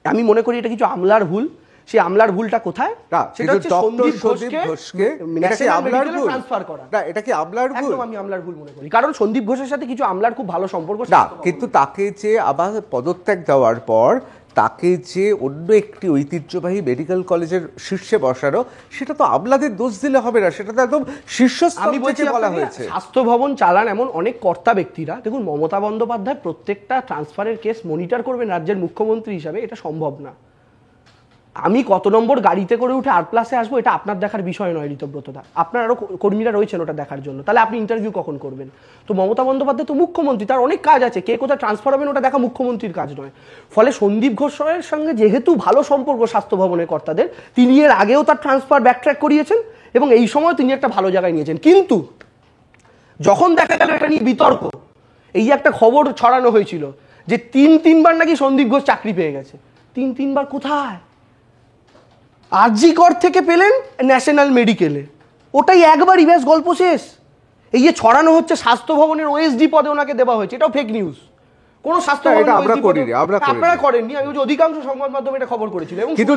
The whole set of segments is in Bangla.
আমি মনে করি এটা কিছু আমলার ভুল। সেই আমলার ভুলটা কোথায়? সেটা হচ্ছে সন্দীপ ঘোষকে ট্রান্সফার করা। এটা কি আমলার ভুল? আমি আমলার ভুল মনে করি, কারণ সন্দীপ ঘোষের সাথে কিছু আমলার খুব ভালো সম্পর্ক না, কিন্তু তাকে যে আবার পদত্যাগ দেওয়ার পর তাকে যে অন্য একটি ঐতিহ্যবাহী মেডিকেল কলেজের শীর্ষে বসানো, সেটা তো আমলাদের দোষ দিলে হবে না, সেটা তো একদম শীর্ষস্তর থেকে বলা হয়েছে। স্বাস্থ্য ভবন চালান এমন অনেক কর্তা ব্যক্তিরা, দেখুন মমতা বন্দ্যোপাধ্যায় প্রত্যেকটা ট্রান্সফারের কেস মনিটর করবেন রাজ্যের মুখ্যমন্ত্রী হিসাবে, এটা সম্ভব না। আমি কত নম্বর গাড়িতে করে উঠে R+ আসবো এটা আপনার দেখার বিষয় নয় ঋতব্রত দা, আপনার আরো কর্মীরা রয়েছেন ওটা দেখার জন্য। তাহলে আপনি ইন্টারভিউ কখন করবেন? তো মমতা বন্দ্যোপাধ্যায় তো মুখ্যমন্ত্রী, তার অনেক কাজ আছে, কে কোথায় ট্রান্সফার হবেন ওটা দেখা মুখ্যমন্ত্রীর কাজ নয়। ফলে সন্দীপ ঘোষের সঙ্গে যেহেতু ভালো সম্পর্ক স্বাস্থ্য ভবনের কর্তাদের, তিনি এর আগেও তার ট্রান্সফার ব্যাকট্র্যাক করিয়েছেন এবং এই সময় তিনি একটা ভালো জায়গায় নিয়েছেন। কিন্তু যখন দেখা গেল এটা নিয়ে বিতর্ক, এই যে একটা খবর ছড়ানো হয়েছিল যে তিনবার নাকি সন্দীপ ঘোষ চাকরি পেয়ে গেছে, তিনবার কোথায়? আরজিকর থেকে পেলেন ন্যাশনাল মেডিকেলে, ওটাই একবারই, ব্যাস গল্প শেষ। এই যে ছড়ানো হচ্ছে স্বাস্থ্য ভবনের OSD পদে ওনাকে দেওয়া হয়েছে, এটাও ফেক নিউজ। কোন স্বাস্থ্য ভবন আপনারা করেননি, আমি বলছি অধিকাংশ সংবাদ মাধ্যমে এটা খবর করেছিল। এবং কিন্তু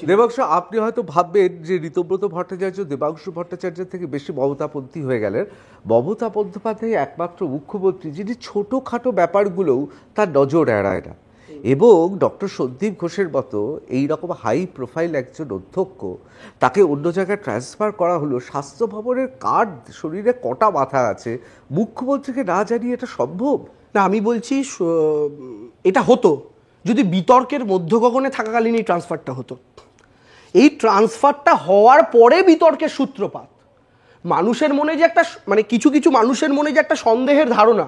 দেবাংশু আপনি হয়তো ভাববেন যে ঋতব্রত ভট্টাচার্য দেবাংশু ভট্টাচার্যের থেকে বেশি মমতাপন্থী হয়ে গেলেন। মমতা বন্দ্যোপাধ্যায় একমাত্র মুখ্যমন্ত্রী যিনি ছোটোখাটো ব্যাপারগুলোও তার নজর এড়ায় না, এবং ডক্টর সন্দীপ ঘোষের মতো এইরকম হাই প্রোফাইল একজন অধ্যক্ষ, তাকে অন্য জায়গায় ট্রান্সফার করা হলো। স্বাস্থ্য ভবনের কার শরীরে কটা মাথা আছে, মুখ্যমন্ত্রীকে না জানিয়ে এটা সম্ভব না। আমি বলছি এটা হতো যদি বিতর্কের মধ্যগগনে থাকাকালীন এই ট্রান্সফারটা হতো। এই ট্রান্সফারটা হওয়ার পরে বিতর্কের সূত্রপাত। মানুষের মনে যে একটা কিছু মানুষের মনে যে একটা সন্দেহের ধারণা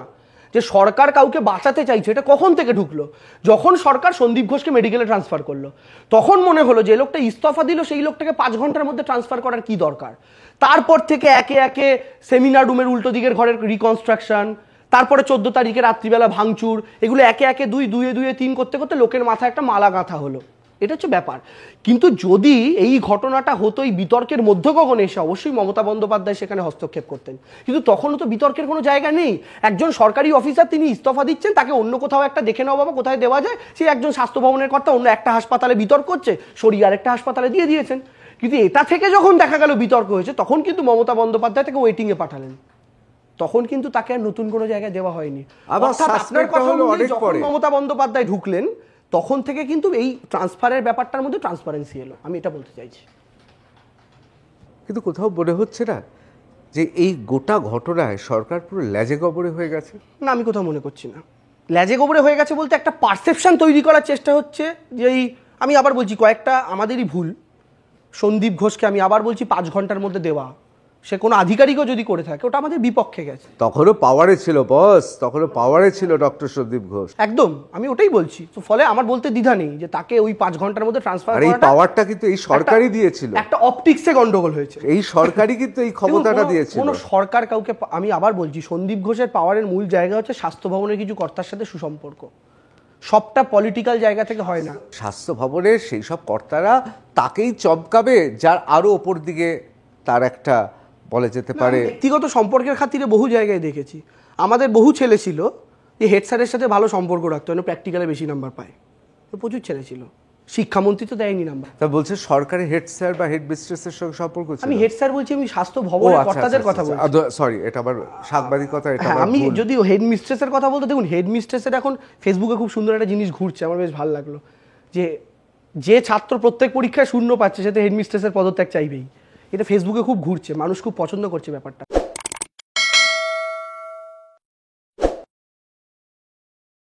যে সরকার কাউকে বাঁচাতে চাইছে, এটা কখন থেকে ঢুকলো? যখন সরকার সন্দীপ ঘোষকে মেডিকেলে ট্রান্সফার করলো, তখন মনে হলো যে লোকটা ইস্তফা দিল, সেই লোকটাকে 5 ঘন্টার মধ্যে ট্রান্সফার করার কি দরকার। তারপর থেকে একে একে সেমিনার রুমের উল্টো দিকের ঘরের রিকনস্ট্রাকশন, তারপরে 14 তারিখে রাত্রিবেলা ভাঙচুর, এগুলো একে একে 2 2 2 3 করতে করতে লোকের মাথায় একটা মালা গাঁথা হলো। এটা হচ্ছে ব্যাপার। কিন্তু যদি এই ঘটনাটা হতো এই বিতর্কের মধ্যগগনে এসে, অবশ্যই মমতা বন্দ্যোপাধ্যায় সেখানে হস্তক্ষেপ করতেন, কিন্তু তখনও তো বিতর্কের কোনো জায়গা নেই। একজন সরকারি অফিসার তিনি ইস্তফা দিচ্ছেন, তাকে অন্য কোথাও একটা দেখে নাও বাবা কোথায় দেওয়া যায়, সে একজন স্বাস্থ্য ভবনের কর্তা অন্য একটা হাসপাতালে বিতর্ক হচ্ছে, সরিয়ে আরেকটা হাসপাতালে দিয়ে দিয়েছেন। কিন্তু এটা থেকে যখন দেখা গেল বিতর্ক হয়েছে, তখন কিন্তু মমতা বন্দ্যোপাধ্যায় তাকে ওয়েটিংয়ে পাঠালেন, তখন কিন্তু তাকে আর নতুন কোনো জায়গায় দেওয়া হয়নি। মমতা বন্দ্যোপাধ্যায় ঢুকলেন, তখন থেকে কিন্তু এই ট্রান্সফারের ব্যাপারটার মধ্যে ট্রান্সপারেন্সি এলো, আমি এটা বলতে চাইছি। কিন্তু কোথাও মনে হচ্ছে না যে এই গোটা ঘটনায় সরকার পুরো ল্যাজে গবরে হয়ে গেছে? না, আমি কোথাও মনে করছি না ল্যাজে গবরে হয়ে গেছে বলতে একটা পারসেপশন তৈরি করার চেষ্টা হচ্ছে যে আমি আবার বলছি কয়েকটা আমাদেরই ভুল। সন্দীপ ঘোষকে আমি আবার বলছি 5 ঘন্টার মধ্যে দেওয়া, সে কোনো আধিকারিকও যদি করে থাকে, ওটা আমাদের বিপক্ষে গেছে। তখনও পাওয়ারে ছিল বস, তখনও পাওয়ারে ছিল ডক্টর সন্দীপ ঘোষ, একদম, আমি ওটাই বলছি। তো ফলে আমার বলতে দ্বিধা নেই যে তাকে ওই 5 ঘন্টার মধ্যে ট্রান্সফার করাটা, এই পাওয়ারটা কিন্তু এই সরকারই দিয়েছিল। একটা অপটিক্সে গন্ডগোল হয়েছে, এই সরকারই কিন্তু এই ক্ষমতাটা দিয়েছিল। কোনো সরকার কাউকে, আমি আবার বলছি সন্দীপ ঘোষের পাওয়ারের মূল জায়গা হচ্ছে স্বাস্থ্য ভবনের কিছু কর্তার সাথে সুসম্পর্ক, সবটা পলিটিক্যাল জায়গা থেকে হয় না। স্বাস্থ্য ভবনের সেই সব কর্তারা তাকেই চমকাবে যার আরো ওপর দিকে তার একটা বলা যেতে পারে ব্যক্তিগত সম্পর্কের খাতিরে বহু জায়গায় দেখেছি। আমাদের বহু ছেলে ছিল যে হেড স্যারের সাথে ভালো সম্পর্ক রাখতো, প্র্যাকটিক্যালে বেশি নাম্বার পায়, প্রচুর ছেলে ছিল। শিক্ষামন্ত্রী তো দেয়নি নাম্বার। তা বলছে সরকারি হেড স্যার বা হেড মিস্ট্রেসের সঙ্গে সম্পর্ক ছিল। আমি হেড স্যার বলছি, আমি স্বাস্থ্য ভবনের কর্তাদের কথা বলছি। সরি, এটা আবার সাংবাদিকতা। এটা আমি যদি হেড মিস্ট্রেসের কথা বলতে, দেখুন হেড মিস্ট্রেসের এখন ফেসবুকে খুব সুন্দর একটা জিনিস ঘুরছে, আমার বেশ ভালো লাগলো, যে ছাত্র প্রত্যেক পরীক্ষায় 0 পাচ্ছে সে তো হেড মিস্ট্রেসের পদত্যাগ চাইবেই। এটা ফেসবুকে খুব ঘুরছে, মানুষ খুব পছন্দ করছে ব্যাপারটা।